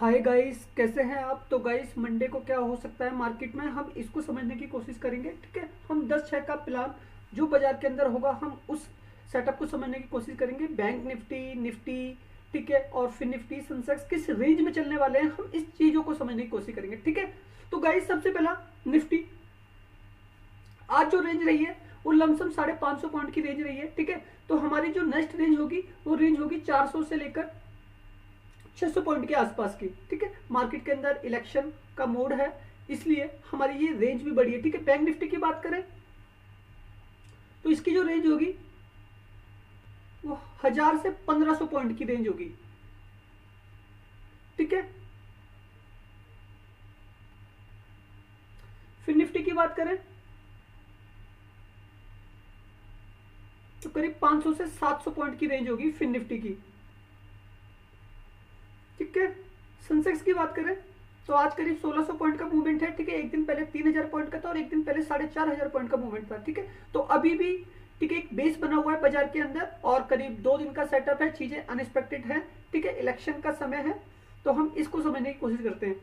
Hi guys, कैसे हैं आप। तो गाइस, मंडे को क्या हो सकता है मार्केट में, हम इसको समझने की कोशिश करेंगे। ठीक है, हम 10-6 का प्लान जो बाजार के अंदर होगा, हम उस सेटअप को समझने की कोशिश करेंगे। बैंक निफ्टी, निफ्टी, ठीक है, और फिर निफ्टी सेंसेक्स किस रेंज में चलने वाले हैं, हम इस चीजों को समझने की कोशिश करेंगे। ठीक है, तो गाइस सबसे पहला निफ्टी आज जो रेंज रही है वो लमसम 550 पॉइंट की रेंज रही है। ठीक है, तो हमारी जो नेक्स्ट रेंज होगी वो रेंज होगी 400 से लेकर 600 पॉइंट के आसपास की। ठीक है, मार्केट के अंदर इलेक्शन का मोड है, इसलिए हमारी ये रेंज भी बढ़ी है। ठीक है, बैंक निफ्टी की बात करें तो इसकी जो रेंज होगी वो 1000 से 1500 पॉइंट की रेंज होगी। ठीक है, फिर निफ्टी की बात करें तो करीब 500 से 700 पॉइंट की रेंज होगी फिर निफ्टी की। ठीक है, सेंसेक्स की बात करें तो आज करीब 1600 पॉइंट का मूवमेंट है। ठीक है, एक दिन पहले 3000 पॉइंट का था और एक दिन पहले 4500 पॉइंट का मूवमेंट था। ठीक है, तो अभी भी ठीक है एक बेस बना हुआ है बाजार के अंदर और करीब 2 दिन का सेटअप है, चीजें अनएक्सपेक्टेड है। ठीक है, इलेक्शन का समय है तो हम इसको समझने की कोशिश करते हैं।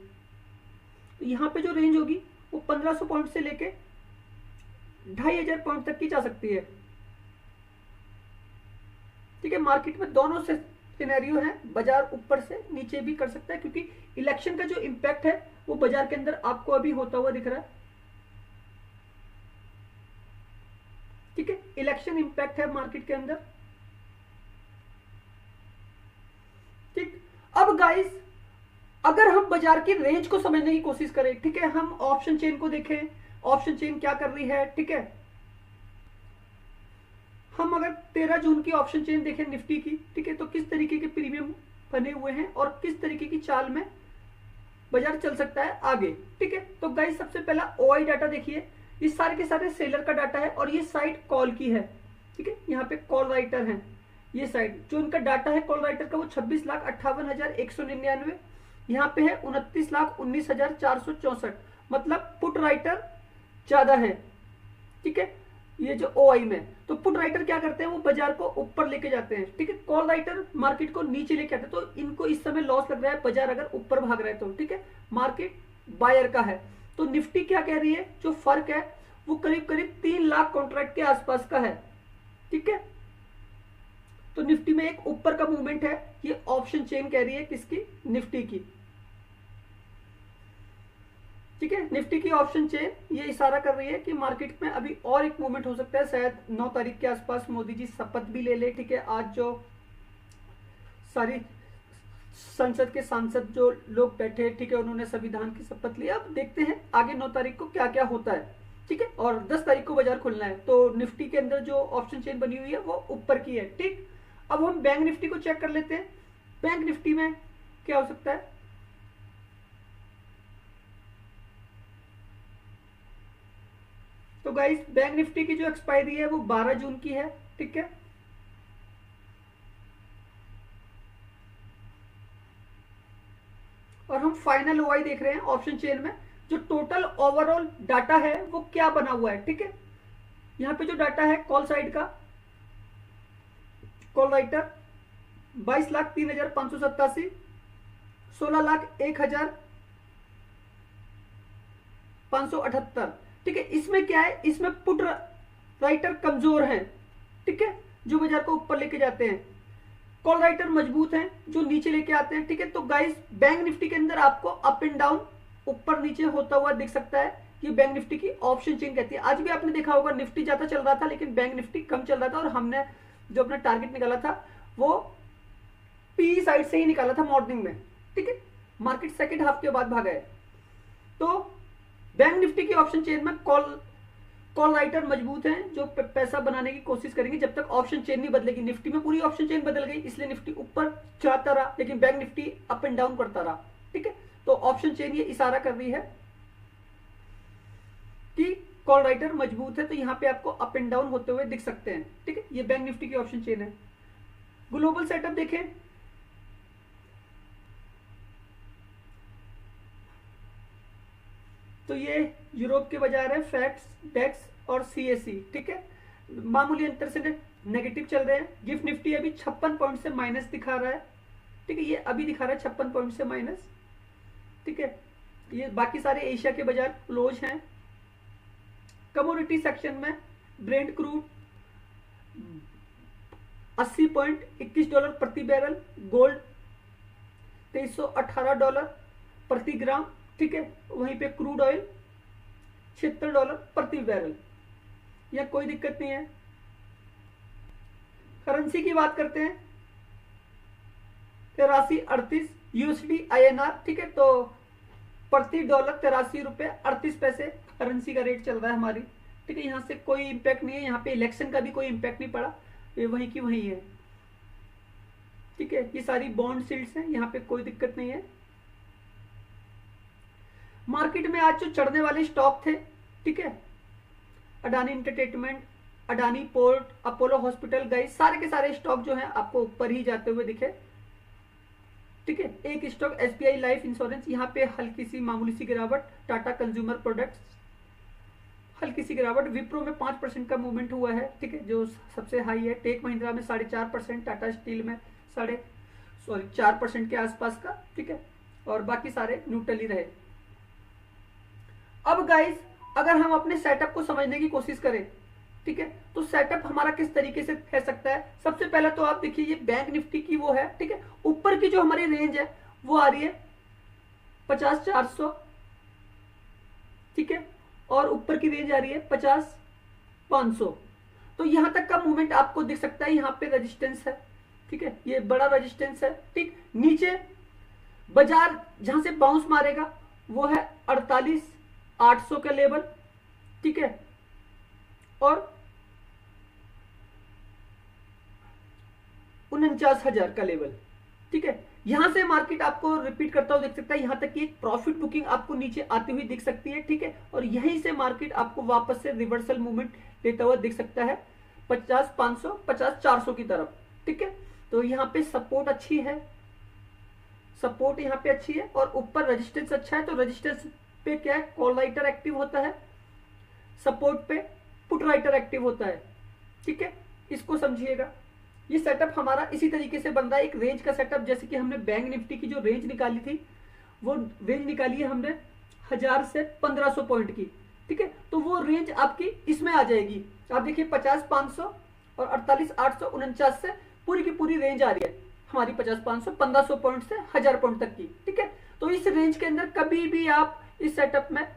तो यहाँ पे जो रेंज होगी वो 1500 पॉइंट से लेके 2500 पॉइंट तक की जा सकती है। ठीक है, मार्केट में दोनों से सिनेरियो है, बाजार ऊपर से नीचे भी कर सकता है क्योंकि इलेक्शन का जो इंपैक्ट है वो बाजार के अंदर आपको अभी होता हुआ दिख रहा है। ठीक है, इलेक्शन इंपैक्ट है मार्केट के अंदर। ठीक, अब गाइस अगर हम बाजार की रेंज को समझने की कोशिश करें, ठीक है, हम ऑप्शन चेन को देखें, ऑप्शन चेन क्या कर रही है। ठीक है, हम अगर 13 जून की ऑप्शन चेन देखें निफ्टी की, ठीक है, तो किस तरीके के प्रीमियम बने हुए हैं और किस तरीके की चाल में बाजार चल सकता है आगे। ठीक है, तो गाइस सबसे पहला ओआई डाटा देखिए, ये सारे के सारे सेलर का डाटा है और ये साइड कॉल की है। ठीक है, यहाँ पे कॉल राइटर है, ये साइड जो इनका डाटा है कॉल राइटर का वो 26,58,199, यहाँ पे है 29,19,464, मतलब पुट राइटर ज्यादा है। ठीक है, ये जो ओआई में तो पुट राइटर क्या करते हैं, वो बाजार को ऊपर लेके जाते हैं। ठीक है, कॉल राइटर मार्केट को नीचे लेके आते हैं, तो इनको इस समय लॉस लग रहा है बाजार अगर ऊपर भाग रहा है तो। ठीक है, मार्केट बायर का है। तो निफ्टी क्या कह रही है, जो फर्क है वो करीब करीब 3 लाख कॉन्ट्रैक्ट के आसपास का है। ठीक है, तो निफ्टी में एक ऊपर का मूवमेंट है, ये ऑप्शन चेन कह रही है किसकी, निफ्टी की। ठीक है, निफ्टी की ऑप्शन चेन ये इशारा कर रही है कि मार्केट में अभी और एक मूवमेंट हो सकता है, शायद 9 तारीख के आसपास मोदी जी शपथ भी ले ले। ठीक है, आज जो सारी संसद के सांसद जो लोग बैठे, ठीक है, उन्होंने संविधान की शपथ ली। अब देखते हैं आगे 9 तारीख को क्या क्या होता है। ठीक है, और 10 तारीख को बाजार खुलना है, तो निफ्टी के अंदर जो ऑप्शन चेन बनी हुई है वो ऊपर की है। ठीक, अब हम बैंक निफ्टी को चेक कर लेते हैं, बैंक निफ्टी में क्या हो सकता है। तो गाइस बैंक निफ्टी की जो एक्सपायरी है वो 12 जून की है। ठीक है, और हम फाइनल ओआई देख रहे हैं ऑप्शन चेन में, जो टोटल ओवरऑल डाटा है वो क्या बना हुआ है। ठीक है, यहां पे जो डाटा है कॉल साइड का, कॉल राइटर 22,03,587, 16,01,578। ठीक है, इसमें क्या है, इसमें पुट राइटर कमजोर है। ठीक है, जो बाजार को ऊपर लेके जाते हैं, कॉल राइटर मजबूत हैं जो नीचे लेके आते हैं। ठीक है, तो गाइस बैंक निफ्टी के अंदर आपको अप एंड डाउन, ऊपर नीचे होता हुआ दिख सकता है, ये बैंक निफ्टी की ऑप्शन चेन कहती है। आज भी आपने देखा होगा निफ्टी ज्यादा चल रहा था लेकिन बैंक निफ्टी कम चल रहा था, और हमने जो अपना टारगेट निकाला था वो पी साइड से ही निकाला था मॉर्निंग में। ठीक है, मार्केट सेकेंड हाफ के बाद भागा है। तो बैंक निफ्टी की ऑप्शन चेन में कॉल राइटर मजबूत हैं जो पैसा बनाने की कोशिश करेंगे जब तक ऑप्शन चेन नहीं बदलेगी। निफ्टी में पूरी ऑप्शन चेन बदल गई, इसलिए निफ्टी ऊपर जाता रहा लेकिन bank Nifty up and down करता रहा। ठीक है, तो ऑप्शन चेन ये इशारा कर रही है कि कॉल राइटर मजबूत है, तो यहां पे आपको अप एंड डाउन होते हुए दिख सकते हैं। ठीक है, ये बैंक निफ्टी की ऑप्शन चेन है। ग्लोबल सेटअप देखें तो ये यूरोप के बाजार है, फैक्स, डेक्स और सीएसी। ठीक है, मामूली अंतर से नेगेटिव चल रहे हैं। गिफ्ट निफ्टी अभी 56 पॉइंट से माइनस दिखा रहा है। ठीक है, ये अभी दिखा रहा है 56 पॉइंट से माइनस। ठीक है, ये बाकी सारे एशिया के बाजार क्लोज हैं। कमोडिटी सेक्शन में ब्रेंट क्रूड $80.21 प्रति बैरल, गोल्ड $2318 प्रति ग्राम, ठीक है। वहीं पे क्रूड ऑयल $76 प्रति बैरल, यह कोई दिक्कत नहीं है। करेंसी की बात करते हैं, 8338 USD INR, ठीक है। तो प्रति डॉलर ₹83.38 करेंसी का रेट चल रहा है हमारी, ठीक है। यहाँ से कोई इंपैक्ट नहीं है, यहाँ पे इलेक्शन का भी कोई इंपैक्ट नहीं पड़ा, ये वहीं की वहीं है, ठीक है। ये सारी बॉन्ड शील्ड्स हैं, यहाँ पे कोई दिक्कत नहीं है। मार्केट में आज जो चढ़ने वाले स्टॉक थे, ठीक है, Adani entertainment, Adani port, Apollo hospital, गए सारे के सारे स्टॉक जो हैं आपको ऊपर ही जाते हुए दिखे, ठीक है। एक स्टॉक SBI लाइफ इंश्योरेंस, यहाँ पे हल्की सी मामूली सी गिरावट। टाटा कंज्यूमर प्रोडक्ट्स हल्की सी गिरावट। विप्रो में 5% का मूवमेंट हुआ है, ठीक है, जो सबसे हाई है। टेक महिंद्रा में 4.5%, टाटा स्टील में 4% के आसपास का, ठीक है। और बाकी सारे न्यूट्रल ही रहे। अब गाइस, अगर हम अपने सेटअप को समझने की कोशिश करें, ठीक है, तो सेटअप हमारा किस तरीके से रह सकता है। सबसे पहले तो आप देखिए, ये बैंक निफ्टी की वो है, ठीक है। ऊपर की जो हमारी रेंज है वो आ रही है 50,400, ठीक है, और ऊपर की रेंज आ रही है 50,500। तो यहां तक का मूवमेंट आपको दिख सकता है। यहाँ पे रेजिस्टेंस है, ठीक है, ये बड़ा रेजिस्टेंस है, ठीक। नीचे बाजार जहां से बाउंस मारेगा वो है 48,800 का लेवल, ठीक है, और 49,000 का लेवल, ठीक है। यहां से मार्केट आपको रिपीट करता हुआ दिख सकता है। यहां तक की एक प्रॉफिट बुकिंग आपको नीचे आती हुई दिख सकती है, ठीक है। और यहीं से मार्केट आपको वापस से रिवर्सल मूवमेंट लेता हुआ दिख सकता है 50,500, 50,400 की तरफ, ठीक है। तो यहाँ पे सपोर्ट अच्छी है, सपोर्ट यहाँ पे अच्छी है, और ऊपर रेजिस्टेंस अच्छा है। तो रेजिस्टेंस पे क्या है, कॉल राइटर एक्टिव होता है, सपोर्ट पे पुट राइटर एक्टिव होता है, ठीक है। इसको समझिएगा। ये सेटअप हमारा इसी तरीके से बन रहा है, एक रेंज का सेटअप। जैसे कि हमने बैंक निफ्टी की जो रेंज निकाली थी, वो रेंज निकाली है हमने 1000 से 1500 पॉइंट की, ठीक है। तो वो रेंज आपकी इसमें आ जाएगी। आप देखिए 50,500 और 48,800, 49 से पूरी की पूरी रेंज आ रही है हमारी 50,500, 1500 पॉइंट से 1000 पॉइंट तक की, ठीक है। तो इस रेंज के अंदर कभी भी आप इस सेटअप में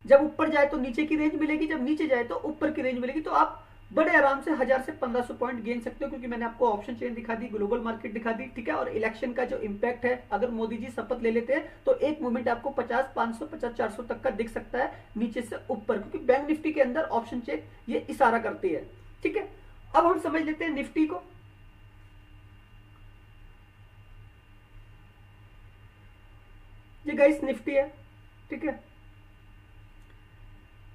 जब ऊपर जाए तो नीचे की रेंज मिलेगी, जब नीचे जाए तो ऊपर की रेंज मिलेगी। तो आप बड़े आराम से 1000 से 1500 पॉइंट गेन सकते हो, क्योंकि मैंने आपको ऑप्शन चेन दिखा दी, ग्लोबल मार्केट दिखा दी, ठीक है। और इलेक्शन का जो इंपैक्ट है, अगर मोदी जी शपथ ले लेते हैं तो एक मूवमेंट आपको 50,500, 50,400 तक का दिख सकता है नीचे से ऊपर, क्योंकि बैंक निफ्टी के अंदर ऑप्शन चेन ये इशारा करती है, ठीक है। अब हम समझ लेते हैं निफ्टी को। ये गाइस निफ्टी है, ठीक है।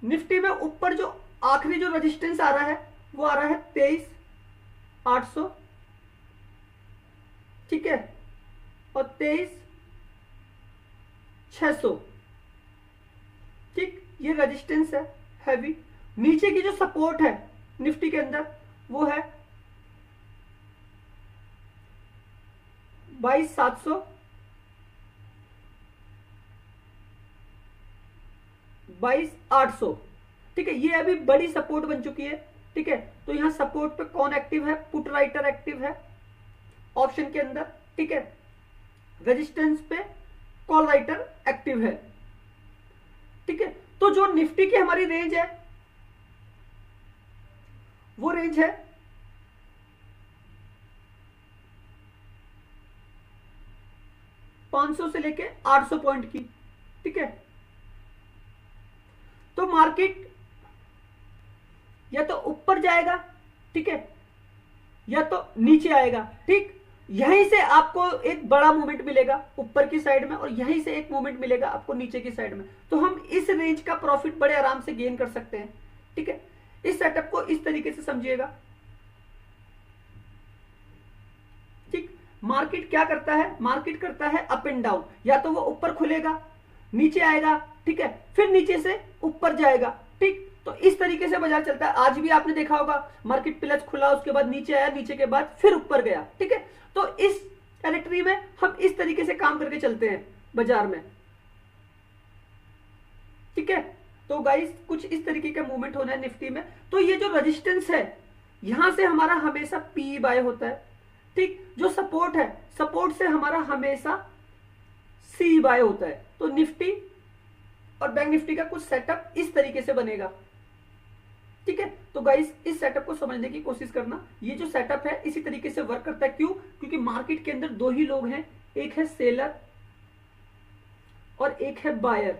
निफ्टी में ऊपर जो आखिरी जो रेजिस्टेंस आ रहा है वो आ रहा है 23,800, ठीक है, और 23,600, ठीक। ये रेजिस्टेंस है हैवी। नीचे की जो सपोर्ट है निफ्टी के अंदर वो है 22,700, 22,800, ठीक है। ये अभी बड़ी सपोर्ट बन चुकी है, ठीक है। तो यहां सपोर्ट पे कौन एक्टिव है, पुट राइटर एक्टिव है ऑप्शन के अंदर, ठीक है। रेजिस्टेंस पे कॉल राइटर एक्टिव है, ठीक है। तो जो निफ्टी की हमारी रेंज है वो रेंज है 500 से लेके 800 पॉइंट की, ठीक है। तो मार्केट या तो ऊपर जाएगा, ठीक है, या तो नीचे आएगा, ठीक। यहीं से आपको एक बड़ा मूवमेंट मिलेगा ऊपर की साइड में, और यहीं से एक मूवमेंट मिलेगा आपको नीचे की साइड में। तो हम इस रेंज का प्रॉफिट बड़े आराम से गेन कर सकते हैं, ठीक है। इस सेटअप को इस तरीके से समझिएगा, ठीक। मार्केट क्या करता है, मार्केट करता है अप एंड डाउन। या तो वो ऊपर खुलेगा, नीचे आएगा, ठीक है, फिर नीचे से ऊपर जाएगा, ठीक। तो इस तरीके से बाजार चलता है। आज भी आपने देखा होगा मार्केट प्लस खुला, उसके बाद नीचे आया, नीचे के बाद फिर ऊपर गया, ठीक है। तो इस टेरिटरी में हम इस तरीके से काम करके चलते हैं। बाजार में, ठीक है। तो गाइस कुछ इस तरीके का मूवमेंट होना है निफ्टी में। तो ये जो रेजिस्टेंस है यहां से हमारा हमेशा पी बाय होता है, ठीक। जो सपोर्ट है, सपोर्ट से हमारा हमेशा सी बाय होता है। तो निफ्टी और बैंक निफ्टी का कुछ सेटअप इस तरीके से बनेगा, ठीक है। तो गाइस इस सेटअप को समझने की कोशिश करना। ये जो सेटअप है इसी तरीके से वर्क करता है। क्यों? क्योंकि मार्केट के अंदर दो ही लोग हैं, एक है सेलर और एक है बायर,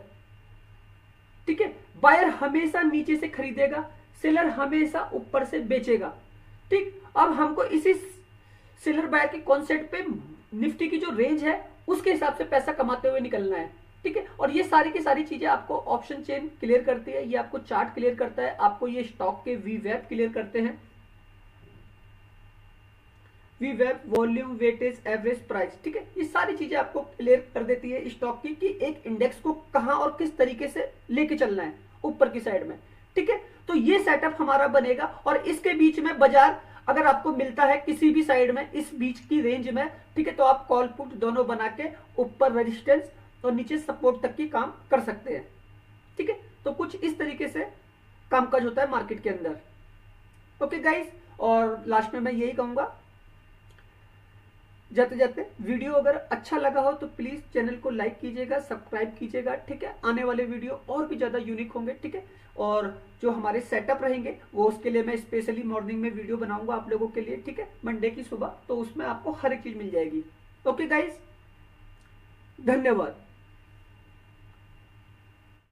ठीक है। बायर हमेशा नीचे से खरीदेगा, सेलर हमेशा ऊपर से बेचेगा, ठीक। अब हमको इसी सेलर बायर के कॉन्सेप्ट पे निफ्टी की जो रेंज है उसके हिसाब से पैसा कमाते हुए निकलना है, ठीक है। और ये सारी की सारी चीजें आपको ऑप्शन चेन क्लियर करती है, ये आपको चार्ट क्लियर करता है, आपको ये स्टॉक के वीवेब क्लियर करते हैं, वीवेब, वॉल्यूम, वेटेज, एवरेज प्राइस, ठीक है। ये सारी चीजें आपको क्लियर कर देती है स्टॉक की कि एक इंडेक्स को कहां और किस तरीके से लेके चलना है ऊपर की साइड में, ठीक है। तो ये सेटअप हमारा बनेगा और इसके बीच में बाजार अगर आपको मिलता है किसी भी साइड में इस बीच की रेंज में, ठीक है, तो आप कॉल पुट दोनों बना के ऊपर रेजिस्टेंस और नीचे सपोर्ट तक की काम कर सकते हैं, ठीक है। तो कुछ इस तरीके से कामकाज होता है मार्केट के अंदर। ओके गाइस, और लास्ट में मैं यही कहूंगा, जाते जाते वीडियो अगर अच्छा लगा हो तो प्लीज चैनल को लाइक कीजिएगा, सब्सक्राइब कीजिएगा, ठीक है। आने वाले वीडियो और भी ज्यादा यूनिक होंगे, ठीक है। और जो हमारे सेटअप रहेंगे वो उसके लिए मैं स्पेशली मॉर्निंग में वीडियो बनाऊंगा आप लोगों के लिए, ठीक है, मंडे की सुबह। तो उसमें आपको हर एक चीज मिल जाएगी। ओके गाइस, धन्यवाद।